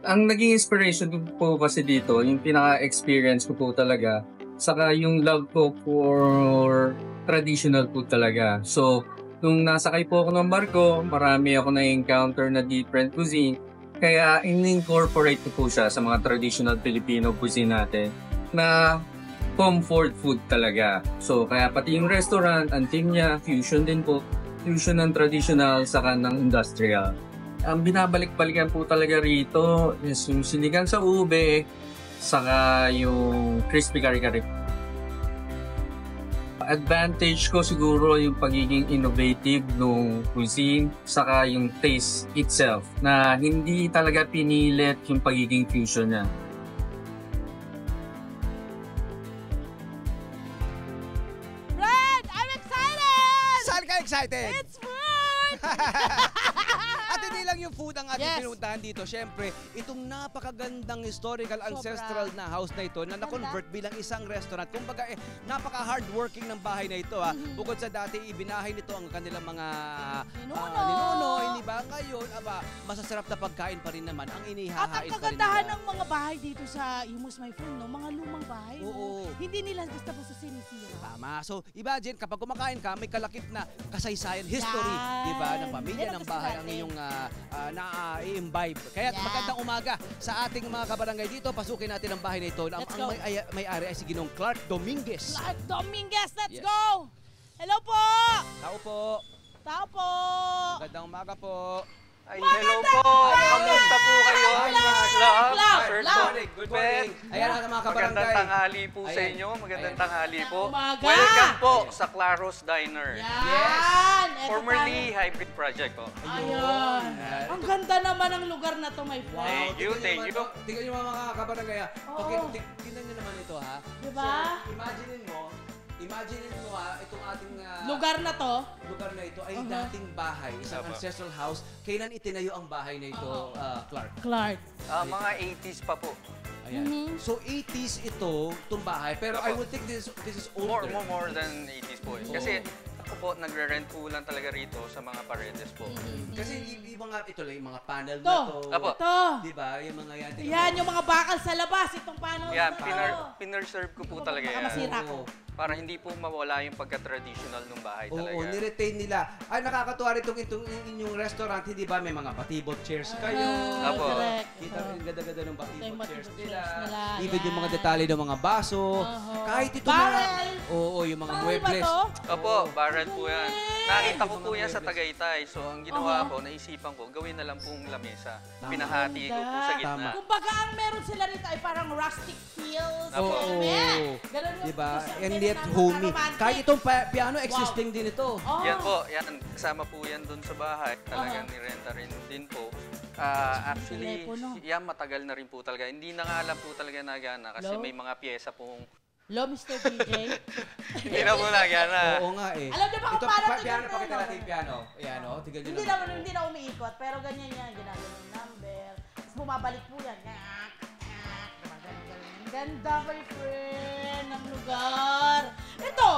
Ang naging inspiration ko po kasi dito, yung pinaka-experience ko po talaga, saka yung love ko for traditional food talaga. So, nung nasakay po ako ng barko, marami ako na-encounter na different cuisine. Kaya in-incorporate ko po siya sa mga traditional Filipino cuisine natin na comfort food talaga. So, kaya pati yung restaurant, ang team niya, fusion din po. Fusion ng traditional saka ng industrial. Ang binabalik-balikan po talaga rito is yung sinigang sa ube, saka yung crispy kare-kare. Advantage ko siguro yung pagiging innovative ng cuisine, saka yung taste itself, na hindi talaga pinilit yung pagiging fusion niya. Brad, I'm excited! Saan ka excited? It's food! At hindi lang yung food ang ating Yes. pinuntahan dito. Siyempre, itong napakagandang historical ancestral na house na ito na na-convert bilang isang restaurant. Kumbaga, napaka-hardworking ng bahay na ito. Bukod sa dati, ibinahay nito ang kanilang mga ninuno. Hindi ba? Ngayon, masasarap na pagkain pa rin naman. Ang At ang inihahain pa rin kagandahan nila. ng mga bahay dito sa Imus My Friend, no? Mga lumang bahay. Oo. No? Hindi nila basta-basta sinisira. Tama. So, imagine, kapag kumakain ka, may kalakip na kasaysayan, history, Yan. di ba? Ng pamilya, Yan ang ng gusto bahay, ang natin. iyong na-imbibe. Kaya Yeah. magandang umaga sa ating mga kabarangay dito. Pasukin natin ang bahay na ito. Let's Ang go. may-ari ay si Ginong Clark Dominguez. Clark Dominguez, let's Yes. go! Hello po! Tao po. Tao po! Magandang umaga po. Ay, hello po! Kamusta po kayo? Clark! Good morning. Ayan ang mga kabarangay. Magandang tanghali po sa Ayan. inyo. Magandang tanghali po. Umaga! Welcome po sa Claros Diner. Yan! Eto Formerly Hybrid Project po. Ayun. Ang ganda naman ng lugar na to, my friend. Thank you, thank you. Tingnan nyo mga kabarangay. Oo. Tingnan nyo naman ito ha. Diba? So, imagine mo itong ating Lugar na to. lugar na ito ay dating bahay, isang Tama. ancestral house. Kailan itinayo ang bahay na ito, Clark? Clark. Mga 80s pa po. Ayan. So 80s itong bahay, pero I would think this is older. More than 80s po. Kasi ako po, nagre-rent po lang talaga rito sa mga paredes po. Kasi yung mga ito lang, yung mga panel Ito. na to. Apo. Ito. Di ba? Yung mga yan. Yan, yung mga bakal sa labas. Itong paano Yan, na to. pinerserve ko po talaga Baka yan. masira ko. Para hindi po mawala yung pagka-traditional ng bahay talaga. Oo, niretain nila. Ay, nakakatuwa rin itong inyong restaurant, hindi ba? May mga batibot chairs kayo. Apo. Correct. Kita mo yung ganda-ganda ng batibot Yung chairs batibot nila. chairs nila, Even yung mga yan. detalye ng mga baso. Kahit ito Barrel. Oo, yung mga Barrel ba muebles. to? Opo, barrel po yan. Nakita ko Yung po mga yan sa muebles. Tagaytay. So, ang ginawa ko, naisipan ko, gawin na lang pong lamesa. Tama. Pinahati ko po sa gitna. Tama. Kumbaga, ang meron sila rito ay parang rustic feels. Apo. Ganun yung Diba? gusto- And ganun yet ang homey. romantic. Kahit itong piano, existing din ito. Oh. Yan po, yan. Kasama po yan dun sa bahay. Talagang nirenta rin din po. Actually, Telepono. yan matagal na rin po talaga. Hindi na nga lang po talaga nagana kasi Hello? may mga pyesa pong Hello, Mr. DJ. hindi na po nagana. Oo nga eh. Alam niyo ba kung Ito, paano ito piano, ganda, pakita no? natin yung piano. Ayan, o. Tignan nyo Hindi naman. naman, hindi na umiikot, pero ganyan yan, ginagawa yung number. Tapos bumabalik po yan. Ang ganda, my friend, ng lugar. Ito,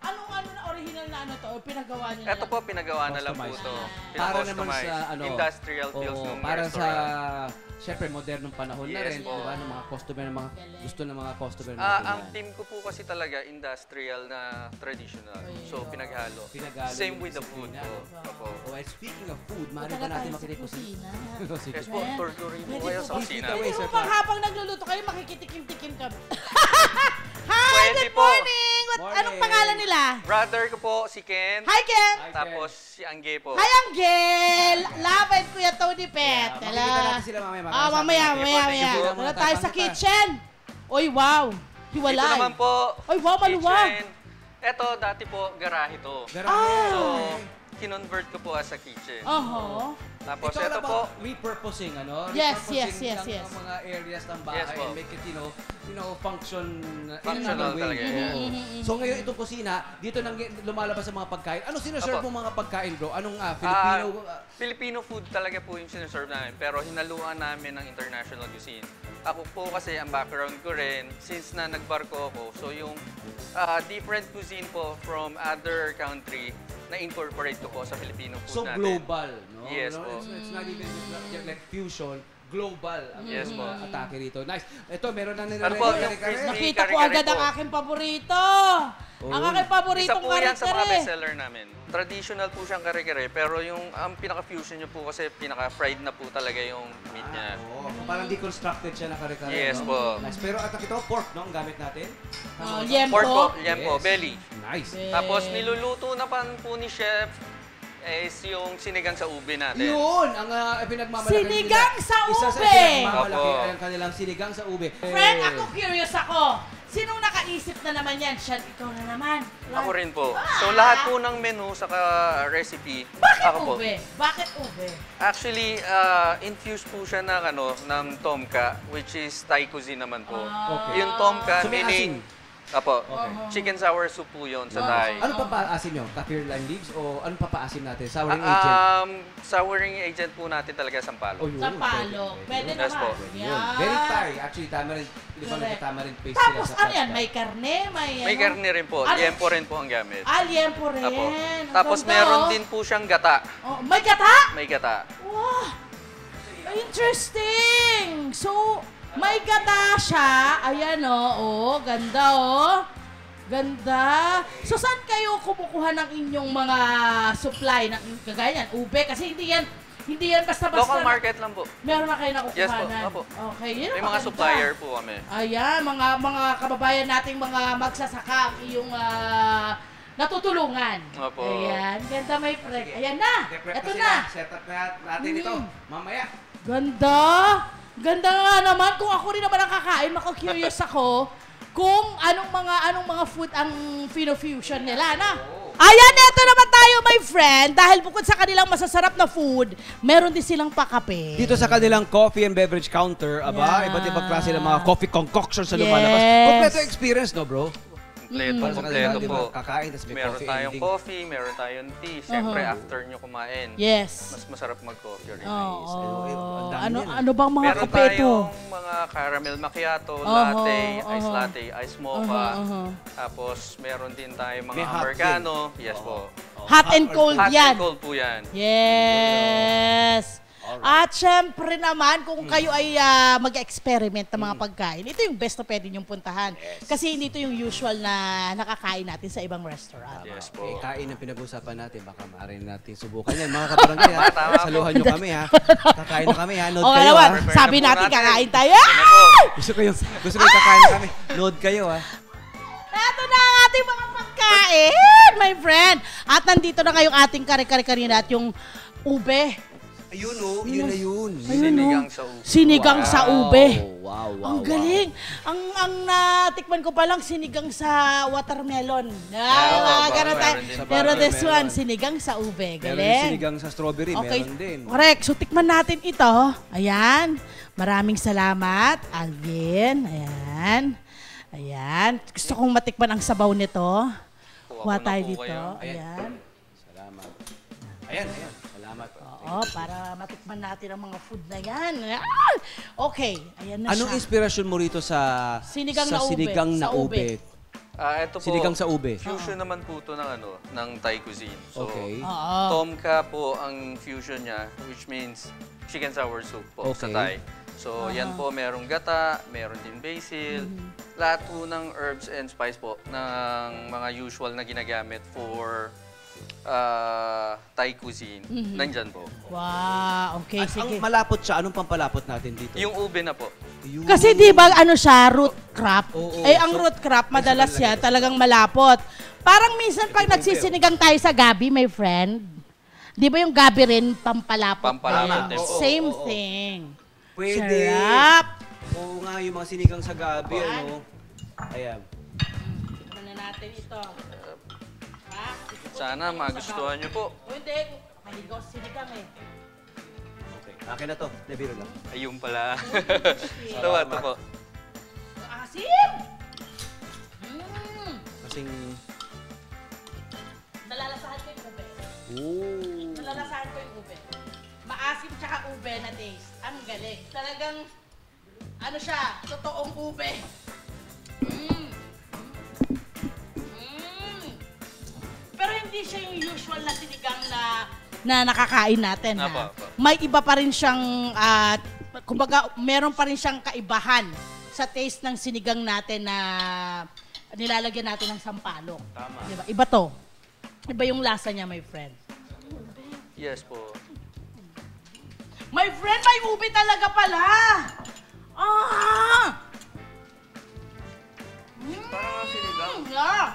anong na original na ano to, o pinagawa nila? Ito po, pinagawa na lang po Customized. ito. Para naman Pinakustomize. sa ano, Industrial feels oo, ng para restaurant. sa syempre modernong panahon na Yes rin, po. di ba? Ng mga customer, ng mga gusto ng mga customer natin. Ang team ko po kasi talaga industrial na traditional. So, pinaghalo. Pinaghalo Same yung with the disiplina, food po. no? Opo. Oh, and speaking of food, Punta maaari na ba natin tayo sa makinig po sa kusina. Sige. Yes po, tour rin po Pwede kayo po sa ba? kusina. Away, Pwede sir, po ba Clark. habang nagluluto kayo, makikitikim-tikim kami? Hi, Pwede good po. morning! Anong Morning. pangalan nila? Brother ko po, si Ken. Hi, Ken! Hi, Ken. Tapos si Angge po. Hi, Anggel! Love and Kuya Tony Pet. Yeah, makikita natin sila mamaya. Mamaya. Thank you po. Wala tayo sa kitchen. Oy, wow. Hiwalay. Ito naman po, Ay, wow, maluwag. kitchen. Ito, dati po, garahe to. Garahe. So, kinonvert ko po as a kitchen. Oho. Tapos Ito ito all po, about repurposing, ano? Yes, Repurposing yes, ng yes. mga areas ng bahay Yes po. and make it, function Functional in another way. talaga, Oo. yeah. So ngayon itong kusina, dito nang lumalabas ang mga pagkain. Ano sinaserve Apo. mo mga pagkain, bro? Anong Filipino? Filipino food talaga po yung sineserve namin. Pero hinaluan namin ng international cuisine. Ako po kasi, ang background ko rin, since na nagbarko ako, so yung different cuisine po from other country, na-incorporate ko po sa Filipino food So natin. global, no? no? Yes No, po. It's not even like fusion. Global ang Yes po. atake rito. Nice. Ito, meron na Ano po, yung kare-kare. crispy Nakita ko kare-kare agad po. ang aking paborito. Oh. Ang aking paboritong Isa po yan sa mga kare-kare. bestseller namin. Traditional po siyang kare-kare, pero yung ang pinaka-fusion niyo po kasi pinaka-fried na po talaga yung meat niya. Oo, parang deconstructed siya na kare-kare. Yes no? po. Nice. Pero at ito, pork, no? Ang gamit natin. Oh, Tama ba? Pork po, liempo. yan po, Yes. belly. Nice. Tapos niluluto na pa po ni chef is yung sinigang sa ube natin. Yun, ang pinagmamalaki Sinigang nila. sa Isa sa ube. pinagmamalaki Opo. ay ang kanilang sinigang sa ube. Friend, ako curious ako. Sinong nakaisip na naman yan? Siya, ikaw na naman. Ako rin po. So lahat po ng menu saka recipe, Bakit ako po. ube? Bakit ube? Actually, infused po siya ng tomka, which is Thai cuisine naman po. Okay. Yung tomka, So may meaning, asin? Apo, Okay. chicken sour soup po yun sa Thai. Ano pa paasim nyo? Kaffir lime leaves o ano pa paasim natin? Souring agent? Souring agent po natin talaga sampalo. Oh, yun. Sa palo. Pwede Yes po. naman. Yun. Very Thai. Actually, tamarind. Di ba Correct. tamarind paste sila Tapos sa ano yan? pasta? May karne? May May ano? karne rin po, Ano? liempo rin po ang gamit. Liempo rin. Apo. Ang Tapos ganda, meron oh. din po siyang gata. Oh, may gata? May gata. Wow! Interesting! So, may gata siya. Ayan, oh. Ganda, oh. Ganda. So, saan kayo kumukuha ng inyong mga supply? Kagaya yan, ube? Kasi hindi yan basta-basta. Local market lang po. Meron na kayo nakukuhanan. Yes po, apo. Okay, yun May ang mga maganda. supplier po kami. Ayan, mga kababayan nating mga magsasaka ang iyong natutulungan. Opo. Ayan, ganda may prek. Ayan na, Prep eto sila. na. Set up na natin ito. Mamaya. Ganda. Ganda nga naman. Kung ako rin naman ang kakain, mako-curious ako kung anong mga food ang Fino-fusion nila, na? Ayan, eto naman tayo, my friend. Dahil bukod sa kanilang masasarap na food, meron din silang pakape. Dito sa kanilang coffee and beverage counter, Yeah. iba't ibang klase ng mga coffee concoctions na lumalabas. Yes. Kompleto experience, no, bro? Kompleto, Para sa kanila, kompleto di po. ba? Kakain, tapos may Meron coffee tayong ending. coffee, meron tayong tea. Siyempre, after nyo kumain, Yes. mas masarap mag-coffee rin. Oo. Ang dami yan, Ano bang mga Meron kape to? tayong mga caramel macchiato, latte, ice latte, ice mocha. Tapos meron din tayong mga May hot americano. Yes po. Hot and cold Hot yan. and cold po yan. Yes. At syempre naman, kung kayo ay mag-experiment ng mga pagkain, ito yung best na pwede niyong puntahan. Kasi hindi ito yung usual na nakakain natin sa ibang restaurant. Yes po. Eh, kain ang pinag-usapan natin. Baka maaari natin subukan yan. Mga kabarangay, ha? Tama po. Saluhan nyo kami, ha? Kakain na kami, ha? Nood Okay kayo, naman, ha? Prepare sabi na po natin natin. kakain tayo. Yan na po. Gusto kayo kakain na kami. Nood kayo, ha? Ito na ang ating mga pagkain, my friend. At nandito na kayong ating kare-kare kanina at yung ube. Ayun, oh. Yun na yun. Sinigang sa ube. Sinigang sa ube. Wow, wow, Ang galing. Ang natikman ko pa lang sinigang sa watermelon. Ganun tayo. meron din pa. Pero this Watermelon. one, sinigang sa ube. Meron din Galing. sinigang sa strawberry. Okay, Meron din. correct. So, tikman natin ito. Ayan. Maraming salamat, Alvin. Ayan. Ayan. Gusto kong matikman ang sabaw nito. Kuha Kuha ko na tayo po dito. kayo. Ayan. Salamat. Ayan. Salamat. Oo, para matikman natin ang mga food na yan. Ah! Okay. Ayan na Anong siya. inspirasyon mo rito sa Sinigang na ube. sinigang na Sa ube. ube? Ito po, Sinigang sa ube. fusion naman po ito ng Thai cuisine. So, Okay. Oo. tomka po ang fusion niya, which means chicken sour soup po sa Okay. Thai. So, yan po, merong gata, meron din basil, lahat po ng herbs and spice po ng mga usual na ginagamit for Thai cuisine. Nandyan po. Wow. Okay, At sige. ang malapot siya, anong pampalapot natin dito? Yung ube na po. Yung- Kasi di ba ano siya, root crop? Oo, Eh, ang so, root crop, madalas talaga yan, talagang malapot. Parang minsan pag nagsisinigang tayo sa gabi, my friend, di ba yung gabi rin, pampalapot? Pampalapot din? din po. Same Oo. thing. Pwede. Sarap. Oo nga, yung mga sinigang sa gabi, ano? Ayan. Tikman na natin ito. Ha? Sana magustuhan nyo po. O hindi, maligaw sa sinigang eh. Okay. Akin na to. Nabiro lang. Ayun pala. Ito po. Asim! Kasing... Nalalasahan ko yung ube. Ooh. Nalalasahan ko yung ube. Maasim tsaka ube na taste. Ang galing. Talagang, ano siya, totoong ube. Pero hindi siya yung usual na sinigang na na nakakain natin. Apo, Ha? apo. May iba pa rin siyang, kumbaga, meron pa rin siyang kaibahan sa taste ng sinigang natin na nilalagyan natin ng sampalok. Tama. Diba? Iba to. Iba yung lasa niya, my friend. Yes po. My friend, may ube talaga pala! Ah! Parang sinigang. Yeah.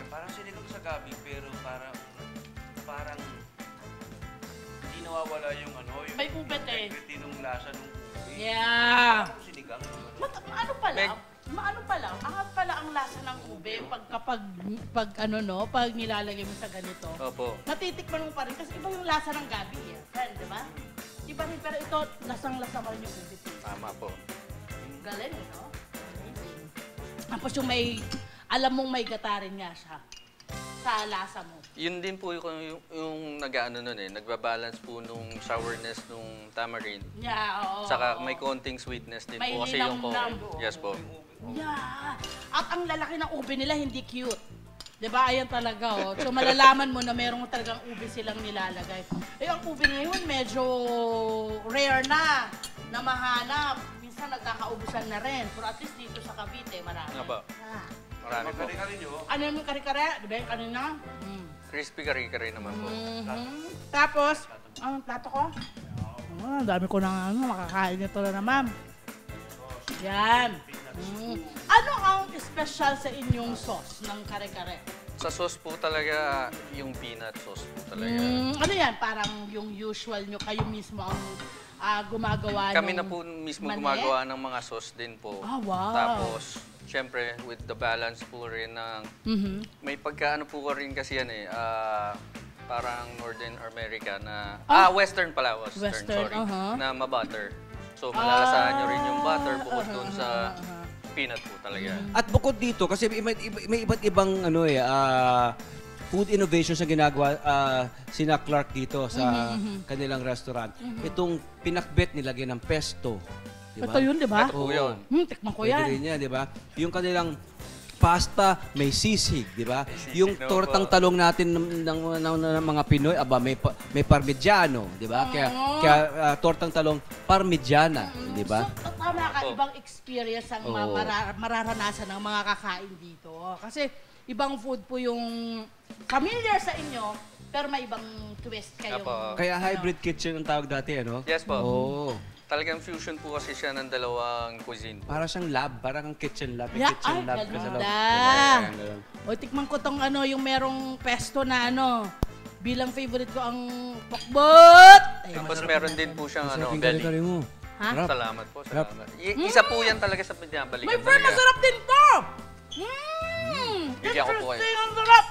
Parang sinigang sa gabi, pero parang hindi nawawala yung May ubet eh. integrity nung lasa nung ube. Yeah. Parang sinigang. Ano pala? Angat pala ang lasa ng ube pag nilalagay mo sa ganito. Opo. Natitikman mo pa rin kasi iba yung lasa ng gabi eh. Friend, di ba? Iba rin, pero ito, lasang-lasa pa rin yung ube. Tama po. Galing, no? Tapos yung alam mong may gata rin nga siya sa lasa mo. Yun din po yung nag-ano nun eh. Nagbabalance po nung sourness nung tamarind. Yeah, oo. Saka may konting sweetness din May po kasi yung linamnam. Yes po. Yeah. At ang lalaki ng ube nila, hindi cute. Diba? Ayan talaga, oh. So, malalaman mo na merong talagang ube silang nilalagay. Eh, ang ube ngayon, medyo rare na mahanap. Minsan, nagkakaubusan na rin. Pero at least dito sa Cavite, marami. Nga ba? Ah. Marami po. Ano yung kare-kare? Diba yung kanina? Crispy kare-kare naman po. Tapos, ang plato ko? Ang dami ko na makakain nito na naman. Yan. Ano ang special sa inyong sauce ng kare-kare? Sa sauce po talaga, yung peanut sauce po talaga. Ano yan? Parang yung usual nyo, kayo mismo ang gumagawa Kami ng na po mismo mani? gumagawa ng mga sauce din po. Ah, wow. Tapos, syempre, with the balance po rin ng... May pagkaano po ko rin kasi yan eh. Parang Northern America na... Western pala. Western, sorry. Na ma-butter. So, malalasahan nyo rin yung butter bukod dun sa peanut po talaga. At bukod dito, kasi may iba't ibang food innovations na ginagawa sina Clark dito sa kanilang restaurant. Itong pinakbet nilagyan ng pesto. Diba? Ito yun, di ba? Ito po yun. Tikman ko Pwede yan. rin yan, di ba? Yung kanilang pasta, may sisig, di ba? Yung no tortang po. talong natin ng mga Pinoy, may parmigiano, di ba? Kaya tortang talong parmigiana, di ba? So, tama ka, ibang experience ang Oo. mararanasan ng mga kakain dito. Kasi ibang food po yung familiar sa inyo, pero may ibang twist kayong... Apo. Kaya hybrid kitchen ang tawag dati, ano? Yes po. Oo. Talagang fusion po kasi siya ng dalawang cuisine po. Para siyang lab, parang kang kitchen lab. May Yeah, kitchen ay, lab ka sa loob. ganda. Ganun. O, tikman ko tong yung merong pesto na bilang favorite ko ang pokbot. Ay, Tapos meron din po siyang Sarap yung belly. kare-kare mo. Ha? Sarap. Salamat po, salamat. Isa po yan talaga sa pinabalikan. My friend, masarap din to! Bigyan ko po kayo. Interesting, ang sarap!